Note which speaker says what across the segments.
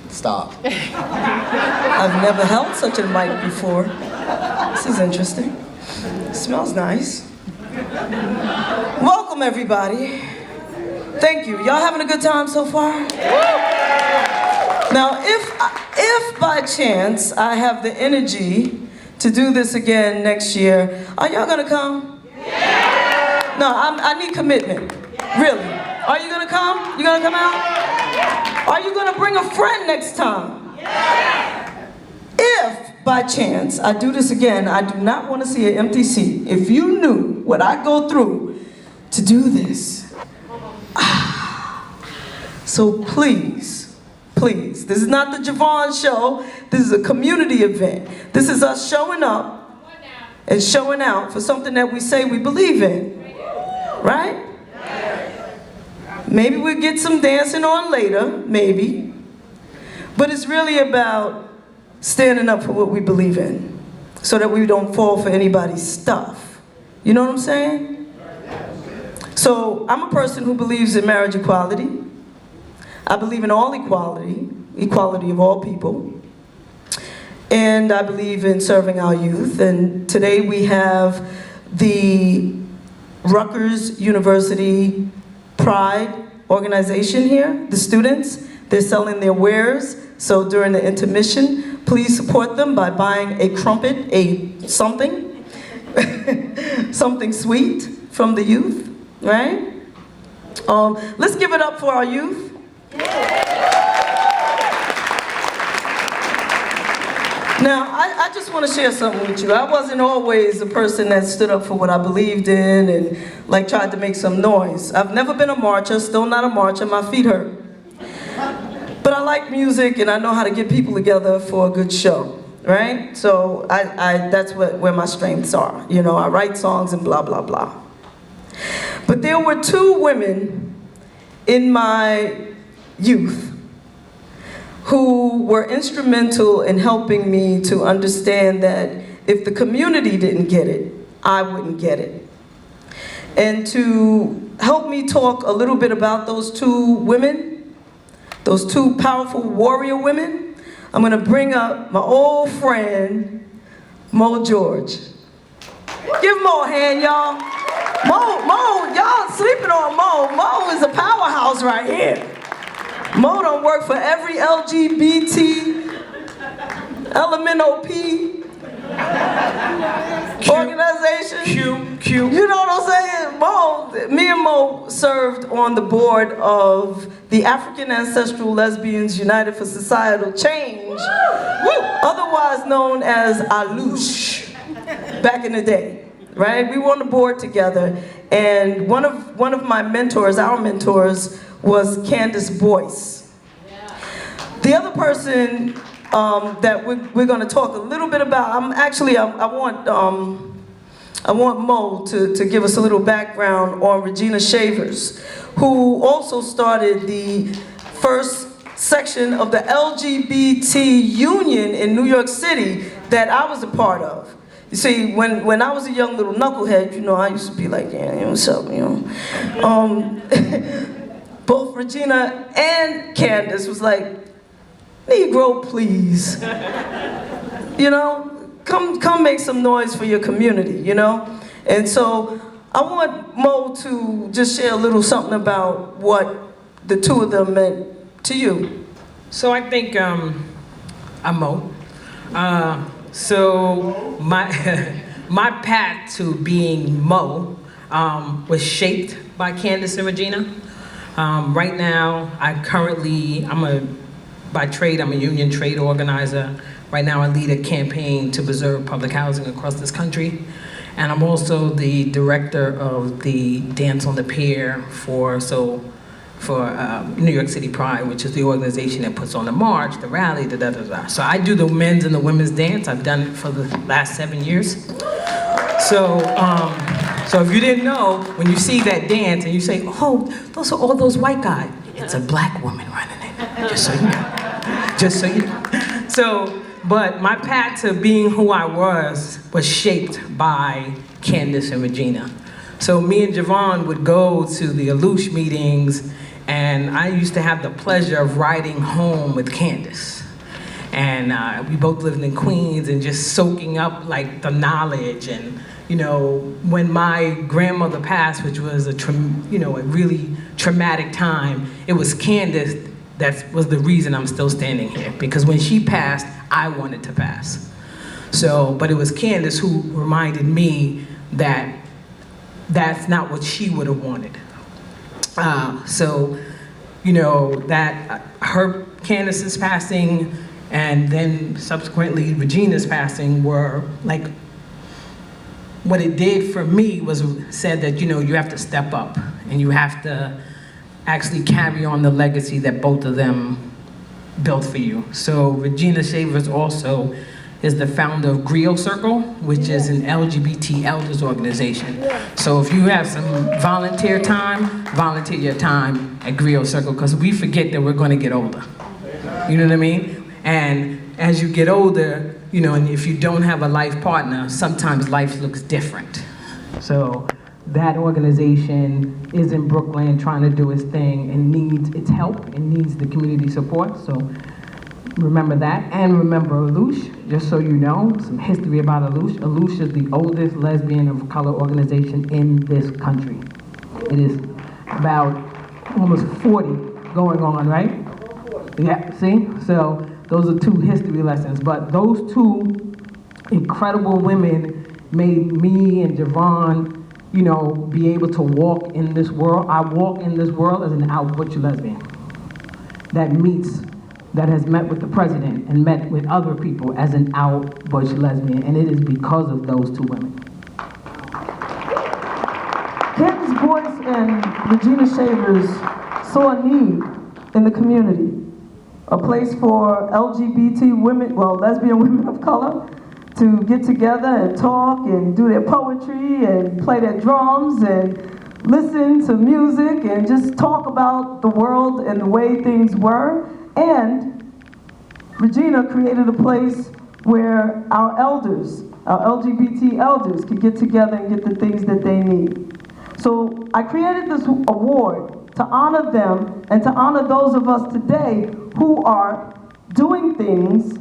Speaker 1: Stop.
Speaker 2: I've never held such a mic before. This is interesting. It smells nice. Welcome, everybody. Thank you. Y'all having a good time so far? Now, if by chance I have the energy to do this again next year, are y'all gonna come? Yeah. No, I need commitment. Yeah. Really. Are you gonna come? You gonna come out? Are you gonna bring a friend next time? Yeah. If by chance I do this again, I do not want to see an empty seat. If you knew what I go through to do this, so please, please, this is not the Javon show, this is a community event. This is us showing up and showing out for something that we say we believe in, right? Maybe we'll get some dancing on later, maybe. But it's really about standing up for what we believe in so that we don't fall for anybody's stuff. You know what I'm saying? So I'm a person who believes in marriage equality. I believe in all equality, equality of all people. And I believe in serving our youth. And today we have the Rutgers University Pride organization here, the students. They're selling their wares. So during the intermission, please support them by buying a crumpet, a something, something sweet from the youth, right? Let's give it up for our youth. Now, I just want to share something with you. I wasn't always a person that stood up for what I believed in and like tried to make some noise. I've never been a marcher, still not a marcher, my feet hurt. But I like music and I know how to get people together for a good show, right? So that's where my strengths are. You know, I write songs and blah, blah, blah. But there were two women in my youth who were instrumental in helping me to understand that if the community didn't get it, I wouldn't get it. And to help me talk a little bit about those two women, those two powerful warrior women, I'm gonna bring up my old friend, Mo George. Give Mo a hand, y'all. Mo, y'all sleeping on Mo. Mo is a powerhouse right here. Mo don't work for every LGBT, LMNOP organization. Q. You know what I'm saying? Me and Mo served on the board of the African Ancestral Lesbians United for Societal Change, otherwise known as ALUSH, back in the day, right? We were on the board together, and one of my mentors, our mentors, was Candace Boyce. The other person that we're going to talk a little bit about, I want Mo to give us a little background on Regina Shavers, who also started the first section of the LGBT union in New York City that I was a part of. You see, when I was a young little knucklehead, you know, I used to be like, yeah, you know, what's up, you know. Both Regina and Candace was like, Negro, please. You know, come make some noise for your community, you know? And so I want Mo to just share a little something about what the two of them meant to you.
Speaker 3: So I think I'm Mo. So my my path to being Mo was shaped by Candace and Regina. Right now, by trade, I'm a union trade organizer. Right now, I lead a campaign to preserve public housing across this country. And I'm also the director of the Dance on the Pier for New York City Pride, which is the organization that puts on the march, the rally, the da-da-da. So I do the men's and the women's dance. I've done it for the last 7 years. So if you didn't know, when you see that dance and you say, oh, those are all those white guys, it's a black woman running it, just so you know. Just so you know. So, but my path to being who I was shaped by Candace and Regina. So me and Javon would go to the ALUSH meetings And I used to have the pleasure of riding home with Candace. And we both lived in Queens and just soaking up like the knowledge. And you know, when my grandmother passed, which was a really traumatic time, it was Candace that was the reason I'm still standing here. Because when she passed, I wanted to pass. So, but it was Candace who reminded me that that's not what she would have wanted. So, you know, that Candace's passing and then subsequently Regina's passing were like, what it did for me was said that, you know, you have to step up and you have to actually carry on the legacy that both of them built for you. So Regina Shavers also is the founder of Griot Circle, which is an LGBT elders organization. So if you have some volunteer time, volunteer your time at Griot Circle, because we forget that we're going to get older. You know what I mean? And as you get older, you know, and if you don't have a life partner, sometimes life looks different. So that organization is in Brooklyn trying to do its thing and needs its help and needs the community support. So remember that, and remember Alouche, just so you know, some history about Alouche. Alouche is the oldest lesbian of color organization in this country. It is about almost 40 going on, right? Yeah, see? So those are two history lessons, but those two incredible women made me and Javon, you know, be able to walk in this world. I walk in this world as an out butch lesbian that has met with the president and met with other people as an out butch lesbian, and it is because of those two women.
Speaker 2: Candace Boyce and Regina Shavers saw a need in the community, a place for LGBT women, well, lesbian women of color, to get together and talk and do their poetry and play their drums and listen to music and just talk about the world and the way things were. And Regina created a place where our elders, our LGBT elders, could get together and get the things that they need. So I created this award to honor them and to honor those of us today who are doing things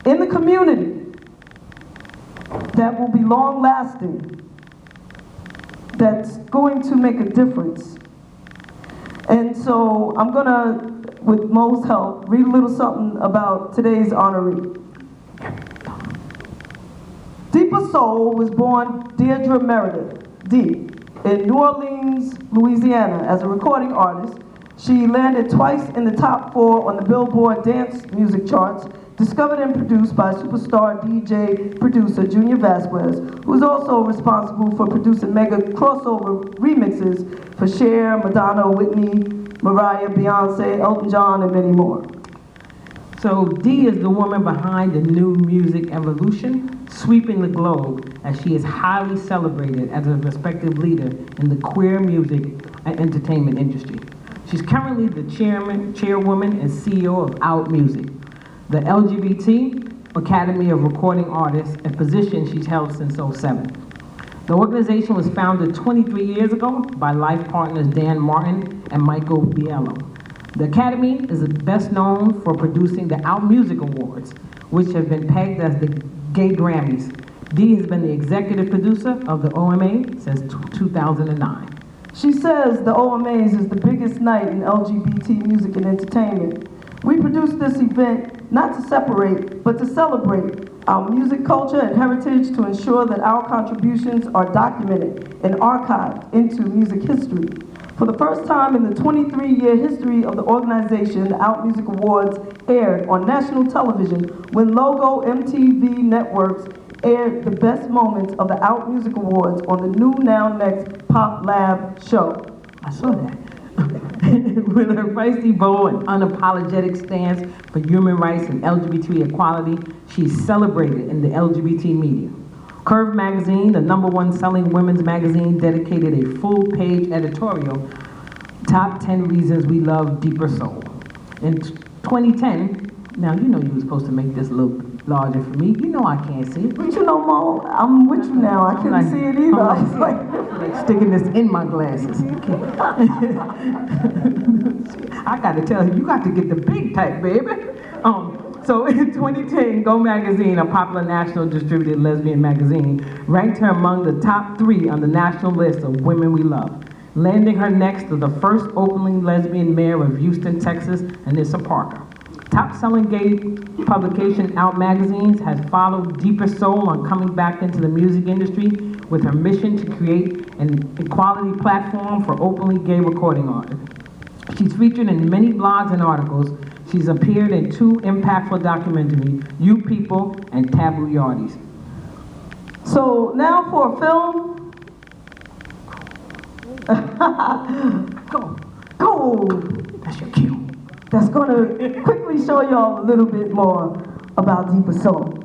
Speaker 2: in the community that will be long-lasting, that's going to make a difference. And so I'm gonna, with Mo's help, read a little something about today's honoree. Deeper Soul was born Deirdre Meredith, D, in New Orleans, Louisiana. As a recording artist, she landed twice in the top 4 on the Billboard dance music charts, discovered and produced by superstar DJ producer Junior Vasquez, who is also responsible for producing mega crossover remixes for Cher, Madonna, Whitney, Mariah, Beyonce, Elton John, and many more.
Speaker 3: So Dee is the woman behind the new music evolution, sweeping the globe, as she is highly celebrated as a respected leader in the queer music and entertainment industry. She's currently the chairwoman and CEO of Out Music, the LGBT Academy of Recording Artists, a position she's held since '07. The organization was founded 23 years ago by life partners Dan Martin and Michael Biello. The Academy is best known for producing the Out Music Awards, which have been pegged as the Gay Grammys. Dee has been the executive producer of the OMA since 2009.
Speaker 2: She says the OMAs is the biggest night in LGBT music and entertainment. We produced this event not to separate, but to celebrate our music culture and heritage, to ensure that our contributions are documented and archived into music history. For the first time in the 23-year history of the organization, the Out Music Awards aired on national television when Logo MTV Networks aired the best moments of the Out Music Awards on the new Now Next Pop Lab show.
Speaker 3: I saw that. With her feisty bow and unapologetic stance for human rights and LGBT equality, she's celebrated in the LGBT media. Curve magazine, the #1 selling women's magazine, dedicated a full-page editorial, Top 10 Reasons We Love Deeper Soul. In 2010, now you know you were supposed to make this look larger for me. You know I can't see it.
Speaker 2: But you know, Mo, I'm with you now. I can't see it either. I was like
Speaker 3: sticking this in my glasses. I gotta tell you got to get the big type, baby. So in 2010, Go Magazine, a popular national distributed lesbian magazine, ranked her among the top 3 on the national list of women we love, landing her next to the first openly lesbian mayor of Houston, Texas, Anissa Parker. Top-selling gay publication Out Magazines has followed Deeper Soul on coming back into the music industry with her mission to create an equality platform for openly gay recording artists. She's featured in many blogs and articles. She's appeared in 2 impactful documentaries, You People and Taboo Yardies.
Speaker 2: So now for a film. Go!
Speaker 3: That's your cue.
Speaker 2: That's going to quickly show y'all a little bit more about Deeper Soul.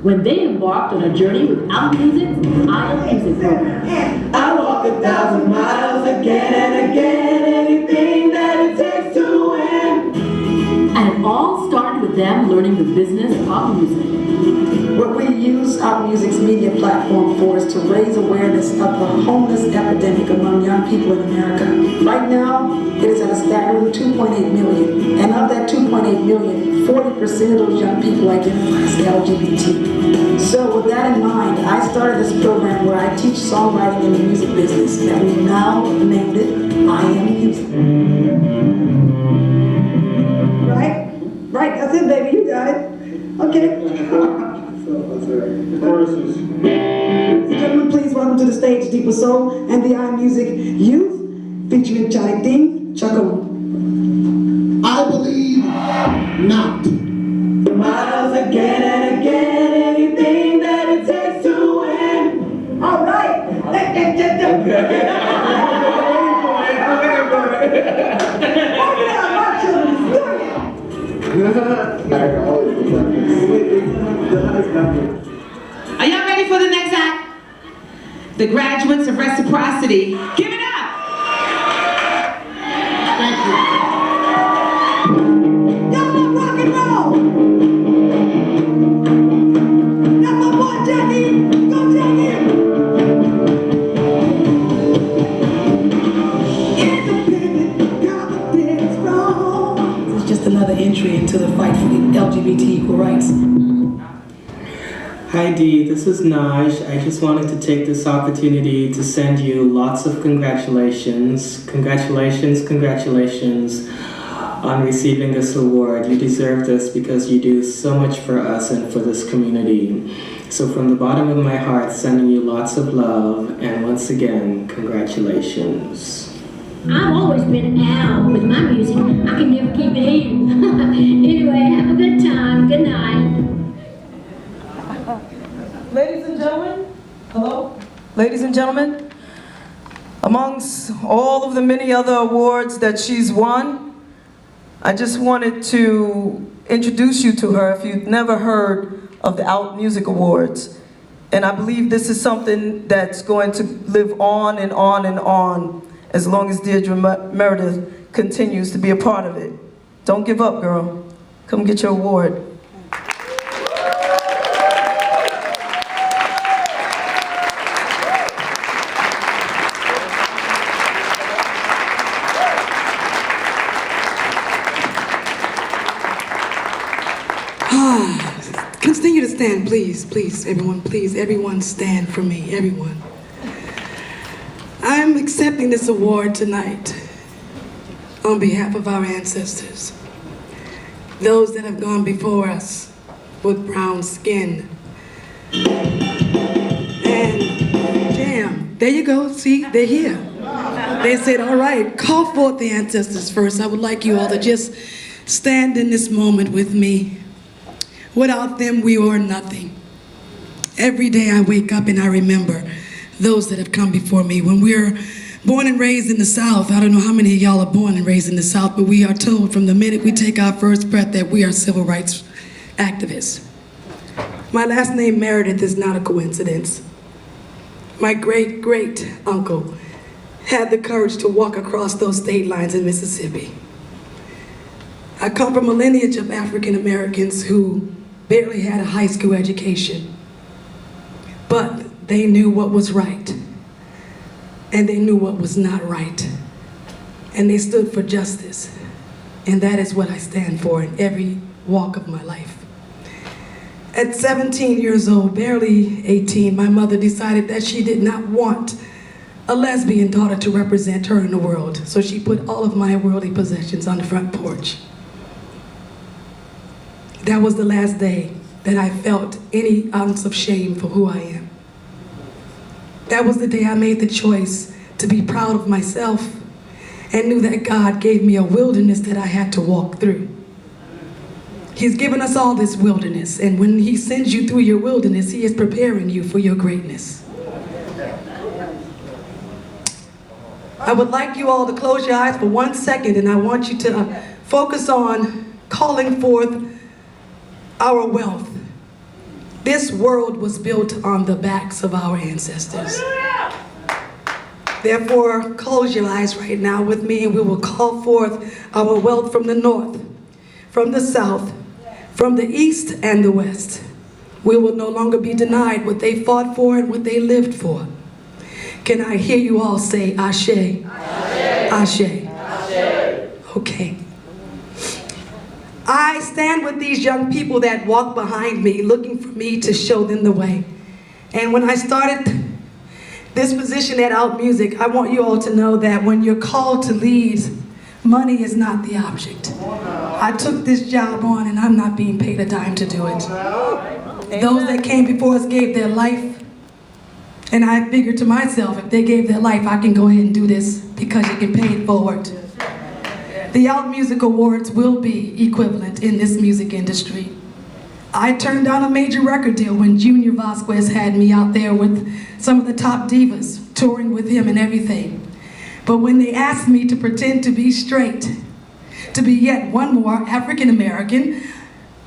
Speaker 1: When they embarked on a journey with Out Music's Out Music program.
Speaker 4: I walk 1,000 miles again and again, anything that it takes to win.
Speaker 1: And it all started with them learning the business of pop music.
Speaker 5: What we use Out Music's media platform for is to raise awareness of the homeless epidemic among young people in America. Right now, it is at a staggering 2.8 million. And of that 2.8 million, 40% of those young people identify as LGBT. So with that in mind, I started this program where I teach songwriting in the music business that we now named it I Am Music. Right, that's it, baby, you got it. Okay.
Speaker 6: The choruses.
Speaker 5: Ladies and gentlemen, please welcome to the stage Deeper Soul and the I Am Music Youth, featuring Johnny Dean, Chuckle.
Speaker 6: I believe not.
Speaker 4: Miles again and again, anything that it takes to win.
Speaker 5: All right.
Speaker 7: Are y'all ready for the next act? The graduates of Reciprocity. Give it up!
Speaker 5: Thank you. Y'all love rock and roll. That's my boy Jackie. Go Jackie. Independent, confident, strong. This is just another entry into the fight for the LGBT equal rights.
Speaker 8: Hi Dee, this is Naj. I just wanted to take this opportunity to send you lots of congratulations. Congratulations on receiving this award. You deserve this because you do so much for us and for this community. So from the bottom of my heart, sending you lots of love, and once again, congratulations.
Speaker 1: I've always been out with my music. I can never keep it in. Anyway, have a good time. Good night.
Speaker 2: Ladies and gentlemen, hello? Ladies and gentlemen, amongst all of the many other awards that she's won, I just wanted to introduce you to her if you've never heard of the Out Music Awards. And I believe this is something that's going to live on and on and on as long as Deirdre Meredith continues to be a part of it. Don't give up, girl. Come get your award.
Speaker 5: Continue to stand, please, please, everyone stand for me, everyone. I'm accepting this award tonight on behalf of our ancestors, those that have gone before us with brown skin. And jam, there you go, see, they're here. They said, all right, call forth the ancestors first. I would like you all to just stand in this moment with me. Without them, we are nothing. Every day I wake up and I remember those that have come before me. When we're born and raised in the South, I don't know how many of y'all are born and raised in the South, but we are told from the minute we take our first breath that we are civil rights activists. My last name, Meredith, is not a coincidence. My great uncle had the courage to walk across those state lines in Mississippi. I come from a lineage of African Americans who barely had a high school education, but they knew what was right, and they knew what was not right, and they stood for justice, and that is what I stand for in every walk of my life. At 17 years old, barely 18, my mother decided that she did not want a lesbian daughter to represent her in the world, so she put all of my worldly possessions on the front porch. That was the last day that I felt any ounce of shame for who I am. That was the day I made the choice to be proud of myself and knew that God gave me a wilderness that I had to walk through. He's given us all this wilderness, and when He sends you through your wilderness, He is preparing you for your greatness. I would like you all to close your eyes for 1 second, and I want you to focus on calling forth our wealth. This world was built on the backs of our ancestors. Therefore, close your eyes right now with me and we will call forth our wealth from the north, from the south, from the east and the west. We will no longer be denied what they fought for and what they lived for. Can I hear you all say Ashe? Ashe. Ashe. Ashe. Okay. I stand with these young people that walk behind me, looking for me to show them the way. And when I started this position at Out Music, I want you all to know that when you're called to lead, money is not the object. I took this job on and I'm not being paid a dime to do it. Those that came before us gave their life, and I figured to myself, if they gave their life, I can go ahead and do this because you get paid forward. The Out Music Awards will be equivalent in this music industry. I turned down a major record deal when Junior Vasquez had me out there with some of the top divas, touring with him and everything. But when they asked me to pretend to be straight, to be yet one more African American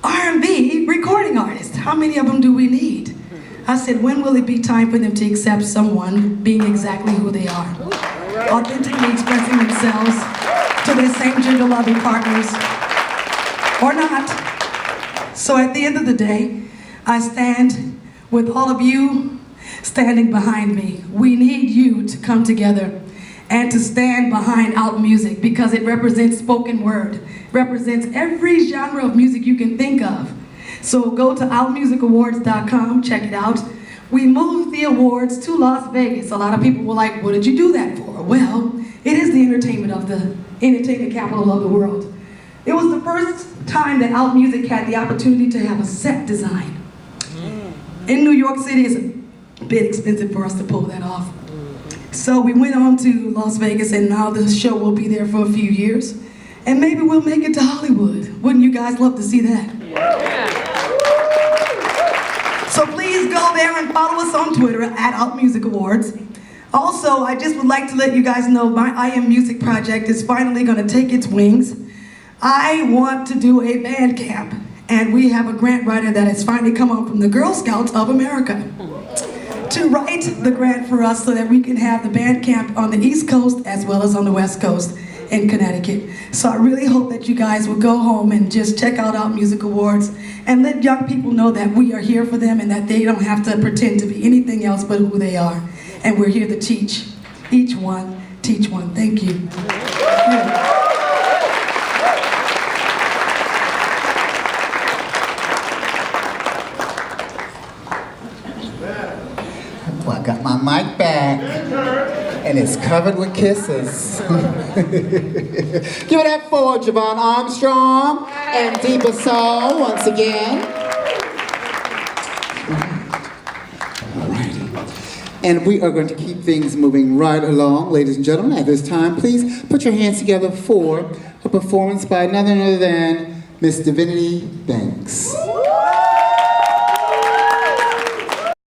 Speaker 5: R&B recording artist, how many of them do we need? I said, when will it be time for them to accept someone being exactly who they are? Authentically expressing themselves to their same gender-loving partners, or not. So at the end of the day, I stand with all of you standing behind me. We need you to come together and to stand behind Out Music because it represents spoken word, represents every genre of music you can think of. So go to outmusicawards.com, check it out. We moved the awards to Las Vegas. A lot of people were like, what did you do that for? Well, it is the entertainment capital of the world. It was the first time that Out Music had the opportunity to have a set design. In New York City, it's a bit expensive for us to pull that off. So we went on to Las Vegas, and now the show will be there for a few years. And maybe we'll make it to Hollywood. Wouldn't you guys love to see that? So please go there and follow us on Twitter at Out Music Awards. Also, I just would like to let you guys know my I Am Music project is finally going to take its wings. I want to do a band camp, And we have a grant writer that has finally come on from the Girl Scouts of America to write the grant for us so that we can have the band camp on the East Coast as well as on the West Coast in Connecticut. So I really hope that you guys will go home and just check out our music awards and let young people know that we are here for them and that they don't have to pretend to be anything else but who they are. And we're here to teach each one, teach one. Thank you.
Speaker 9: Well, I got my mic back, and it's covered with kisses. Give it up for Javon Armstrong and Deepa Soul once again. All right. And we are going to keep things moving right along, ladies and gentlemen. At this time, please put your hands together for a performance by none other than Miss Divinity Banks.